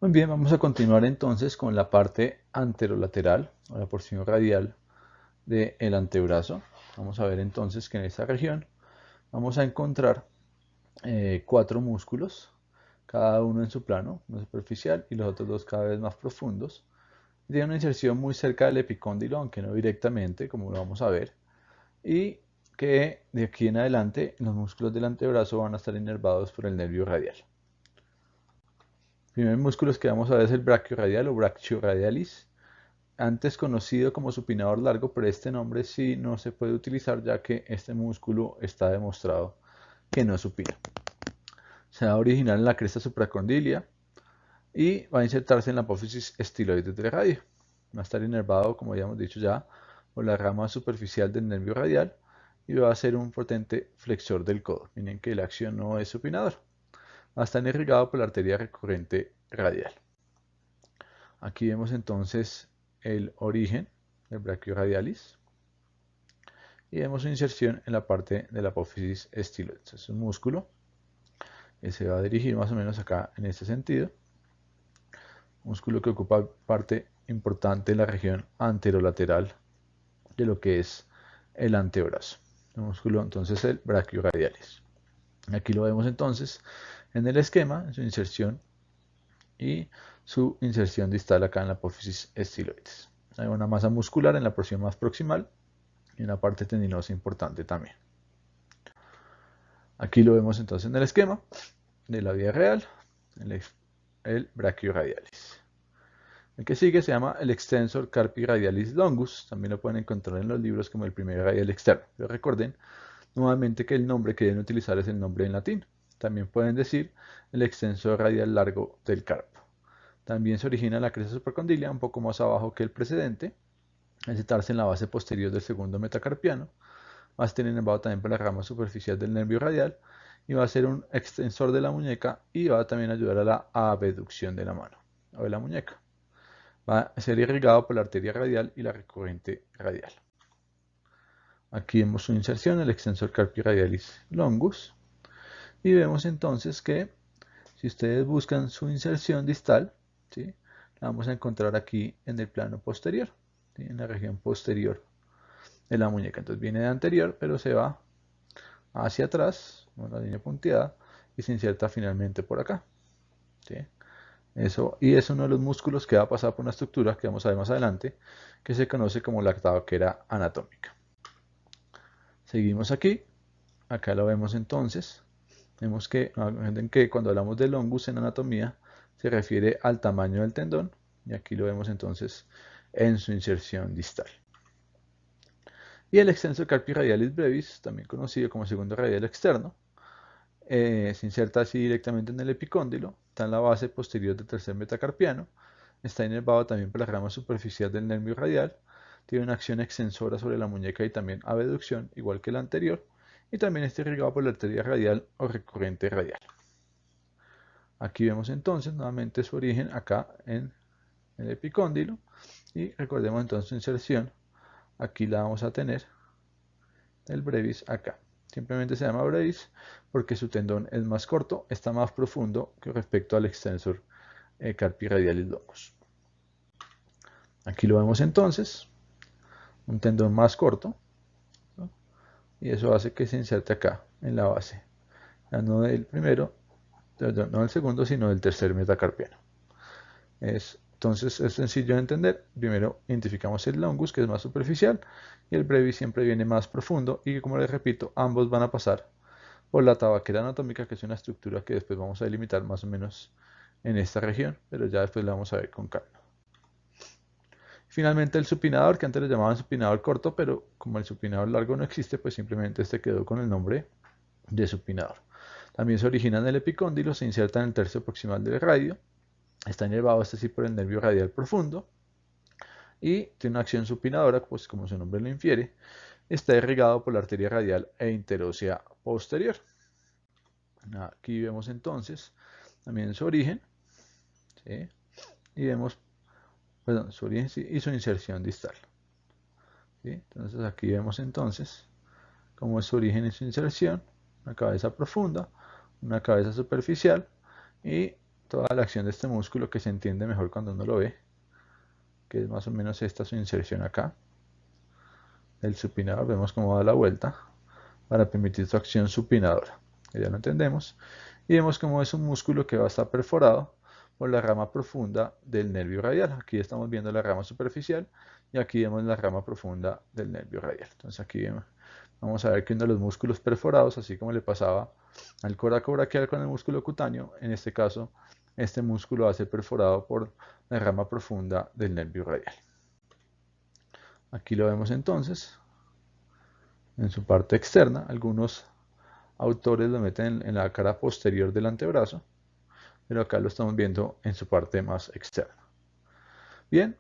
Muy bien, vamos a continuar entonces con la parte anterolateral o la porción radial del antebrazo. Vamos a ver entonces que en esta región vamos a encontrar cuatro músculos, cada uno en su plano, uno superficial y los otros dos cada vez más profundos. Tiene una inserción muy cerca del epicóndilo, aunque no directamente, como lo vamos a ver, y que de aquí en adelante los músculos del antebrazo van a estar inervados por el nervio radial. El primer músculo que vamos a ver es el brachioradial o brachioradialis, antes conocido como supinador largo, pero este nombre sí no se puede utilizar ya que este músculo está demostrado que no supina. Se va a originar en la cresta supracondilia y va a insertarse en la apófisis estiloide del radio. Va a estar inervado, como ya hemos dicho ya, por la rama superficial del nervio radial y va a ser un potente flexor del codo. Miren que la acción no es supinador. Va a estar irrigado por la arteria recurrente radial. Aquí vemos entonces el origen del brachioradialis y vemos su inserción en la parte de la apófisis estiloide. Es un músculo que se va a dirigir más o menos acá en este sentido. Músculo que ocupa parte importante en la región anterolateral de lo que es el antebrazo. El músculo entonces el brachioradialis. Aquí lo vemos entonces en el esquema, en su inserción y su inserción distal acá en la apófisis estiloides. Hay una masa muscular en la porción más proximal y una parte tendinosa importante también. Aquí lo vemos entonces en el esquema de la vía real, el brachioradialis. El que sigue se llama el extensor carpi radialis longus, también lo pueden encontrar en los libros como el primer radial externo. Pero recuerden nuevamente que el nombre que deben utilizar es el nombre en latín. También pueden decir el extensor radial largo del carpo. También se origina en la cresta supracondilia, un poco más abajo que el precedente, al sentarse en la base posterior del segundo metacarpiano. Va a estar inervado también por la rama superficial del nervio radial y va a ser un extensor de la muñeca y va a también ayudar a la abducción de la mano o de la muñeca. Va a ser irrigado por la arteria radial y la recurrente radial. Aquí vemos su inserción, el extensor carpi radialis longus. Y vemos entonces que si ustedes buscan su inserción distal, ¿sí?, la vamos a encontrar aquí en el plano posterior, ¿sí?, en la región posterior de la muñeca. Entonces viene de anterior, pero se va hacia atrás, con la línea punteada, y se inserta finalmente por acá. ¿Sí? Eso, y es uno de los músculos que va a pasar por una estructura que vamos a ver más adelante, que se conoce como la tabaquera anatómica. Seguimos aquí, acá lo vemos entonces. Vemos que cuando hablamos de longus en anatomía se refiere al tamaño del tendón, y aquí lo vemos entonces en su inserción distal. Y el extensor carpi radialis brevis, también conocido como segundo radial externo, se inserta así directamente en el epicóndilo, está en la base posterior del tercer metacarpiano, está inervado también por la rama superficial del nervio radial, tiene una acción extensora sobre la muñeca y también abducción, igual que el anterior, y también está irrigado por la arteria radial o recurrente radial. Aquí vemos entonces nuevamente su origen acá en el epicóndilo, y recordemos entonces su inserción, aquí la vamos a tener, el brevis acá. Simplemente se llama brevis porque su tendón es más corto, está más profundo que respecto al extensor carpi radialis longus. Aquí lo vemos entonces, un tendón más corto, ¿no?, y eso hace que se inserte acá en la base, ya no del primero, no del segundo, sino del tercer metacarpiano. Entonces es sencillo de entender. Primero identificamos el longus, que es más superficial, y el brevis siempre viene más profundo, y como les repito, ambos van a pasar por la tabaquera anatómica, que es una estructura que después vamos a delimitar más o menos en esta región, pero ya después la vamos a ver con calma. Finalmente el supinador, que antes le llamaban supinador corto, pero como el supinador largo no existe, pues simplemente este quedó con el nombre de supinador. También se origina en el epicóndilo, se inserta en el tercio proximal del radio, está inervado este sí por el nervio radial profundo y tiene una acción supinadora, pues como su nombre lo infiere, está irrigado por la arteria radial e interósea posterior. Aquí vemos entonces también su origen, ¿sí?, y vemos, perdón, su origen y su inserción distal. ¿Sí? Entonces aquí vemos entonces cómo es su origen y su inserción, una cabeza profunda, una cabeza superficial y toda la acción de este músculo, que se entiende mejor cuando uno lo ve, que es más o menos esta su inserción acá. El supinador, vemos cómo da la vuelta para permitir su acción supinadora, que ya lo entendemos. Y vemos cómo es un músculo que va a estar perforado por la rama profunda del nervio radial. Aquí estamos viendo la rama superficial y aquí vemos la rama profunda del nervio radial. Entonces aquí vamos a ver que uno de los músculos perforados, así como le pasaba al coraco braquial con el músculo cutáneo, en este caso este músculo va a ser perforado por la rama profunda del nervio radial. Aquí lo vemos entonces en su parte externa. Algunos autores lo meten en la cara posterior del antebrazo, pero acá lo estamos viendo en su parte más externa. Bien,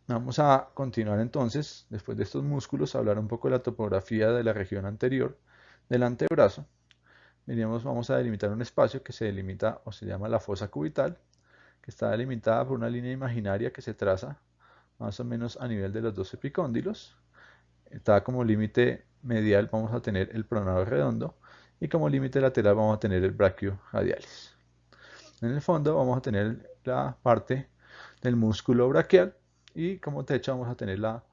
vamos a continuar entonces, después de estos músculos, a hablar un poco de la topografía de la región anterior del antebrazo. Vamos a delimitar un espacio que se delimita o se llama la fosa cubital, que está delimitada por una línea imaginaria que se traza más o menos a nivel de los dos epicóndilos. Está como límite medial, vamos a tener el pronador redondo, y como límite lateral vamos a tener el braquio radialis. En el fondo vamos a tener la parte del músculo braquial y como techo vamos a tener la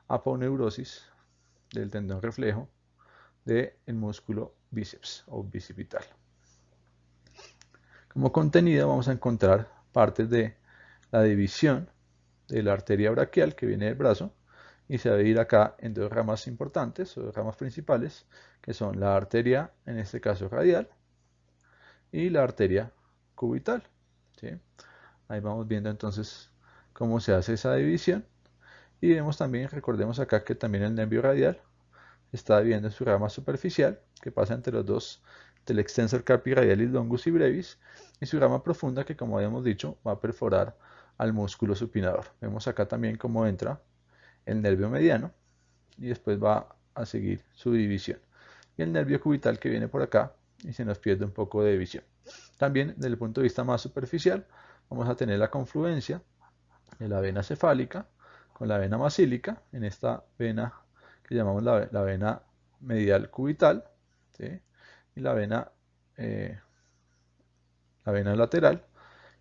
aponeurosis del tendón reflejo del músculo bíceps o bicipital. Como contenido vamos a encontrar partes de la división de la arteria braquial que viene del brazo y se va a dividir acá en dos ramas importantes o dos ramas principales, que son la arteria, en este caso radial, y la arteria cubital. ¿Sí? Ahí vamos viendo entonces cómo se hace esa división. Y vemos también, recordemos acá que también el nervio radial está dividiendo en su rama superficial, que pasa entre los dos, del extensor carpi radialis longus y brevis, y su rama profunda, que como habíamos dicho, va a perforar al músculo supinador. Vemos acá también cómo entra el nervio mediano y después va a seguir su división. Y el nervio cubital que viene por acá y se nos pierde un poco de visión. También desde el punto de vista más superficial vamos a tener la confluencia de la vena cefálica con la vena basílica en esta vena que llamamos la vena medial cubital, ¿sí? Y la vena lateral,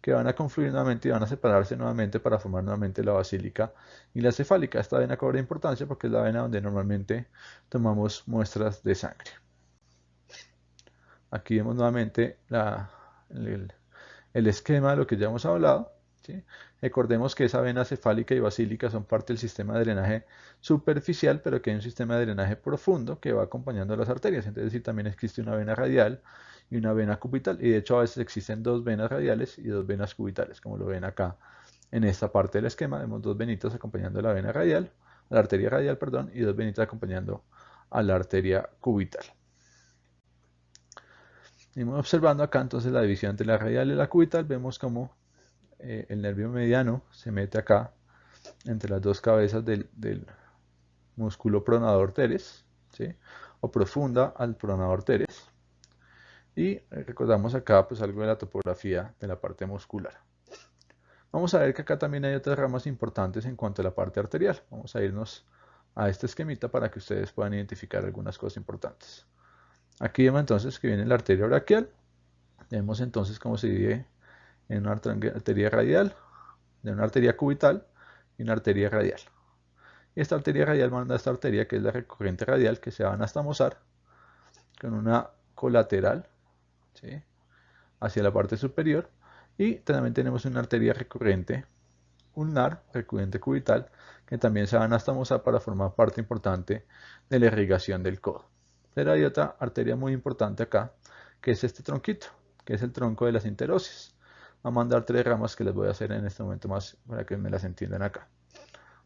que van a confluir nuevamente y van a separarse nuevamente para formar nuevamente la basílica y la cefálica. Esta vena cobra importancia porque es la vena donde normalmente tomamos muestras de sangre. Aquí vemos nuevamente el esquema de lo que ya hemos hablado. ¿Sí? Recordemos que esa vena cefálica y basílica son parte del sistema de drenaje superficial, pero que hay un sistema de drenaje profundo que va acompañando a las arterias. Entonces, sí, también existe una vena radial y una vena cubital. Y de hecho, a veces existen dos venas radiales y dos venas cubitales, como lo ven acá en esta parte del esquema. Vemos dos venitas acompañando a la vena radial, a la arteria radial, perdón, y dos venitas acompañando a la arteria cubital. Y observando acá entonces la división entre la radial y la cubital, vemos como el nervio mediano se mete acá entre las dos cabezas del músculo pronador teres, ¿sí? O profunda al pronador teres. Y recordamos acá pues algo de la topografía de la parte muscular. Vamos a ver que acá también hay otras ramas importantes en cuanto a la parte arterial. Vamos a irnos a este esquemita para que ustedes puedan identificar algunas cosas importantes. Aquí vemos entonces que viene la arteria braquial. Vemos entonces cómo se divide en una arteria radial, de una arteria cubital y una arteria radial. Y esta arteria radial manda a esta arteria, que es la recurrente radial, que se va a anastomosar con una colateral, ¿sí? Hacia la parte superior. Y también tenemos una arteria recurrente ulnar, recurrente cubital, que también se va a anastomosar para formar parte importante de la irrigación del codo. Pero hay otra arteria muy importante acá, que es este tronquito, que es el tronco de las interosias. Va a mandar tres ramas que les voy a hacer en este momento más para que me las entiendan acá.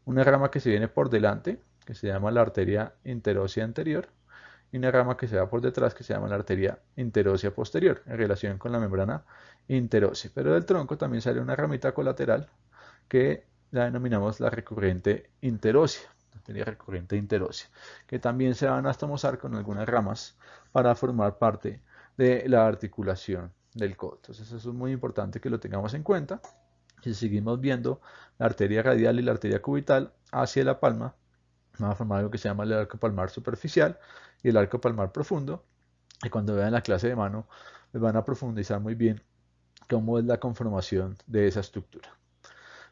Una rama que se viene por delante, que se llama la arteria interósea anterior, y una rama que se va por detrás, que se llama la arteria interósea posterior, en relación con la membrana interósea. Pero del tronco también sale una ramita colateral, que la denominamos la recurrente interósea, la arteria recurrente interósea, que también se va a anastomosar con algunas ramas para formar parte de la articulación del codo. Entonces eso es muy importante que lo tengamos en cuenta. Si seguimos viendo la arteria radial y la arteria cubital hacia la palma, va a formar algo que se llama el arco palmar superficial y el arco palmar profundo. Y cuando vean la clase de mano, van a profundizar muy bien cómo es la conformación de esa estructura.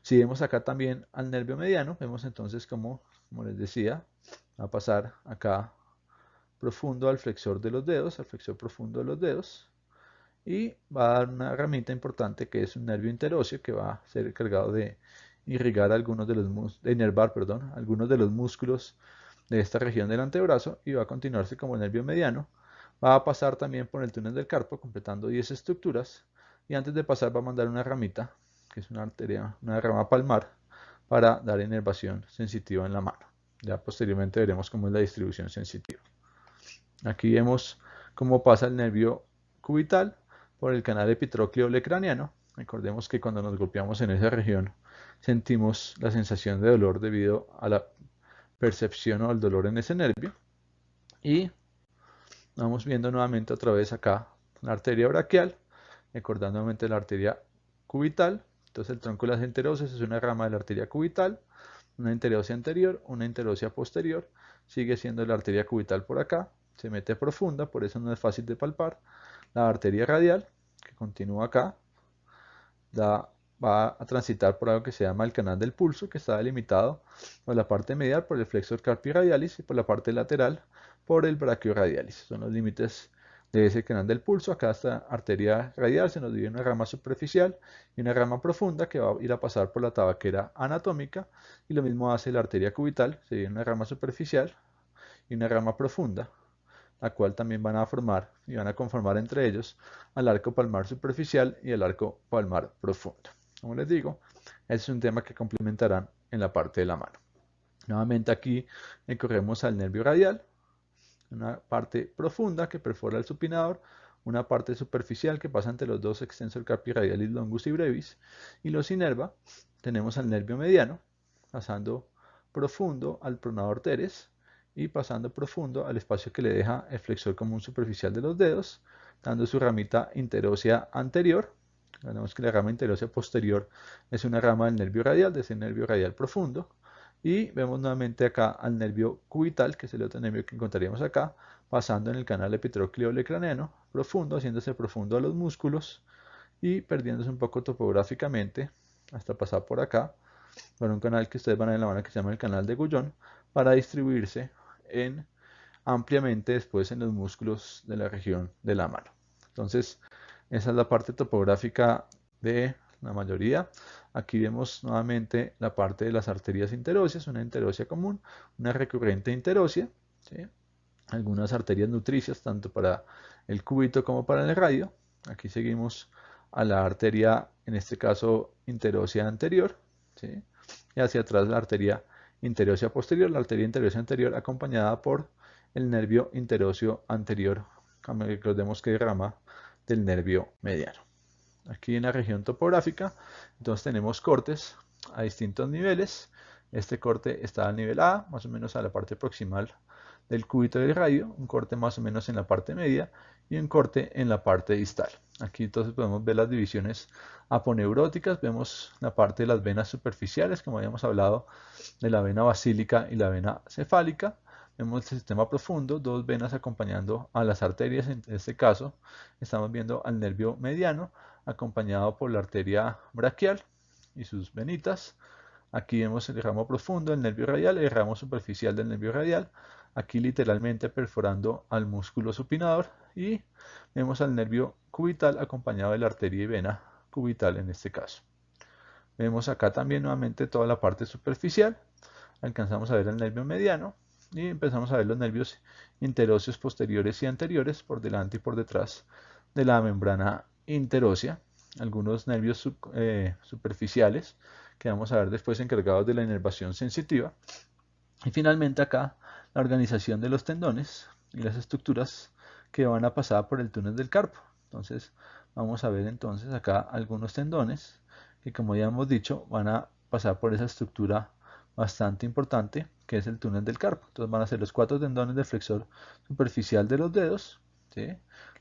Si vemos acá también al nervio mediano, vemos entonces como les decía, va a pasar acá profundo al flexor de los dedos, al flexor profundo de los dedos, y va a dar una herramienta importante que es un nervio interóseo que va a ser encargado de irrigar algunos de los inervar, perdón, algunos de los músculos de esta región del antebrazo y va a continuarse como el nervio mediano. Va a pasar también por el túnel del carpo, completando 10 estructuras, y antes de pasar va a mandar una ramita, que es una arteria, una rama palmar, para dar inervación sensitiva en la mano. Ya posteriormente veremos cómo es la distribución sensitiva. Aquí vemos cómo pasa el nervio cubital por el canal epitrócleo-lecraniano. Recordemos que cuando nos golpeamos en esa región sentimos la sensación de dolor debido a la percepción o el dolor en ese nervio. Y vamos viendo nuevamente otra vez acá la arteria braquial, recordando nuevamente la arteria cubital. Entonces el tronco de las enterosas es una rama de la arteria cubital, una enterosia anterior, una enterosia posterior, sigue siendo la arteria cubital por acá, se mete profunda, por eso no es fácil de palpar. La arteria radial, que continúa acá, va a transitar por algo que se llama el canal del pulso, que está delimitado por la parte medial por el flexor carpi radialis y por la parte lateral por el brachioradialis. Son los límites de ese canal del pulso. Acá esta arteria radial se nos divide en una rama superficial y una rama profunda que va a ir a pasar por la tabaquera anatómica, y lo mismo hace la arteria cubital, se divide en una rama superficial y una rama profunda, la cual también van a formar y van a conformar entre ellos al arco palmar superficial y el arco palmar profundo. Como les digo, es un tema que complementarán en la parte de la mano. Nuevamente aquí recorremos al nervio radial, una parte profunda que perfora el supinador, una parte superficial que pasa entre los dos extensor carpi radialis longus y brevis, y los inerva. Tenemos al nervio mediano, pasando profundo al pronador teres y pasando profundo al espacio que le deja el flexor común superficial de los dedos, dando su ramita interósea anterior. Vemos que la rama interósea posterior es una rama del nervio radial, de ese nervio radial profundo. Y vemos nuevamente acá al nervio cubital, que es el otro nervio que encontraríamos acá, pasando en el canal epitrócleo-lecraniano profundo, haciéndose profundo a los músculos y perdiéndose un poco topográficamente hasta pasar por acá, por un canal que ustedes van a ver en la mano que se llama el canal de Gullón, para distribuirse ampliamente después en los músculos de la región de la mano. Entonces, esa es la parte topográfica de la mayoría. Aquí vemos nuevamente la parte de las arterias interóseas, una interosia común, una recurrente interosia, ¿sí? Algunas arterias nutricias tanto para el cúbito como para el radio. Aquí seguimos a la arteria, en este caso interósea anterior, ¿sí? Y hacia atrás la arteria interósea posterior, la arteria interósea anterior acompañada por el nervio interóseo anterior, recordemos que es rama del nervio mediano. Aquí en la región topográfica, entonces tenemos cortes a distintos niveles. Este corte está al nivel A, más o menos a la parte proximal del cúbito del radio, un corte más o menos en la parte media y un corte en la parte distal. Aquí entonces podemos ver las divisiones aponeuróticas, vemos la parte de las venas superficiales, como habíamos hablado de la vena basílica y la vena cefálica. Vemos el sistema profundo, dos venas acompañando a las arterias. En este caso estamos viendo al nervio mediano acompañado por la arteria braquial y sus venitas. Aquí vemos el ramo profundo del nervio radial, el ramo superficial del nervio radial, aquí literalmente perforando al músculo supinador, y vemos al nervio cubital acompañado de la arteria y vena cubital en este caso. Vemos acá también nuevamente toda la parte superficial, alcanzamos a ver el nervio mediano y empezamos a ver los nervios interóseos posteriores y anteriores por delante y por detrás de la membrana interósea, algunos nervios superficiales que vamos a ver después encargados de la inervación sensitiva, y finalmente acá la organización de los tendones y las estructuras que van a pasar por el túnel del carpo. Entonces vamos a ver entonces acá algunos tendones que, como ya hemos dicho, van a pasar por esa estructura bastante importante que es el túnel del carpo. Entonces van a ser los 4 tendones del flexor superficial de los dedos, ¿sí?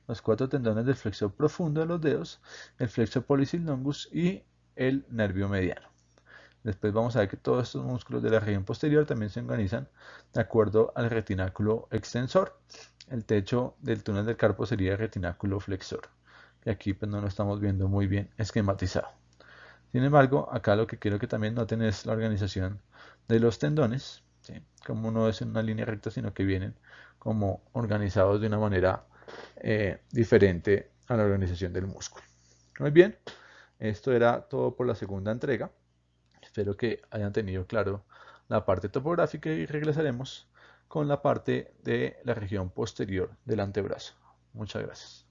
Los 4 tendones del flexor profundo de los dedos, el flexor pollicis longus y el nervio mediano. Después vamos a ver que todos estos músculos de la región posterior también se organizan de acuerdo al retináculo extensor. El techo del túnel del carpo sería el retináculo flexor, y aquí pues no lo estamos viendo muy bien esquematizado. Sin embargo, acá lo que quiero que también noten es la organización de los tendones, ¿sí? Como no es en una línea recta, sino que vienen como organizados de una manera diferente a la organización del músculo. Muy bien, esto era todo por la segunda entrega. Espero que hayan tenido claro la parte topográfica y regresaremos con la parte de la región posterior del antebrazo. Muchas gracias.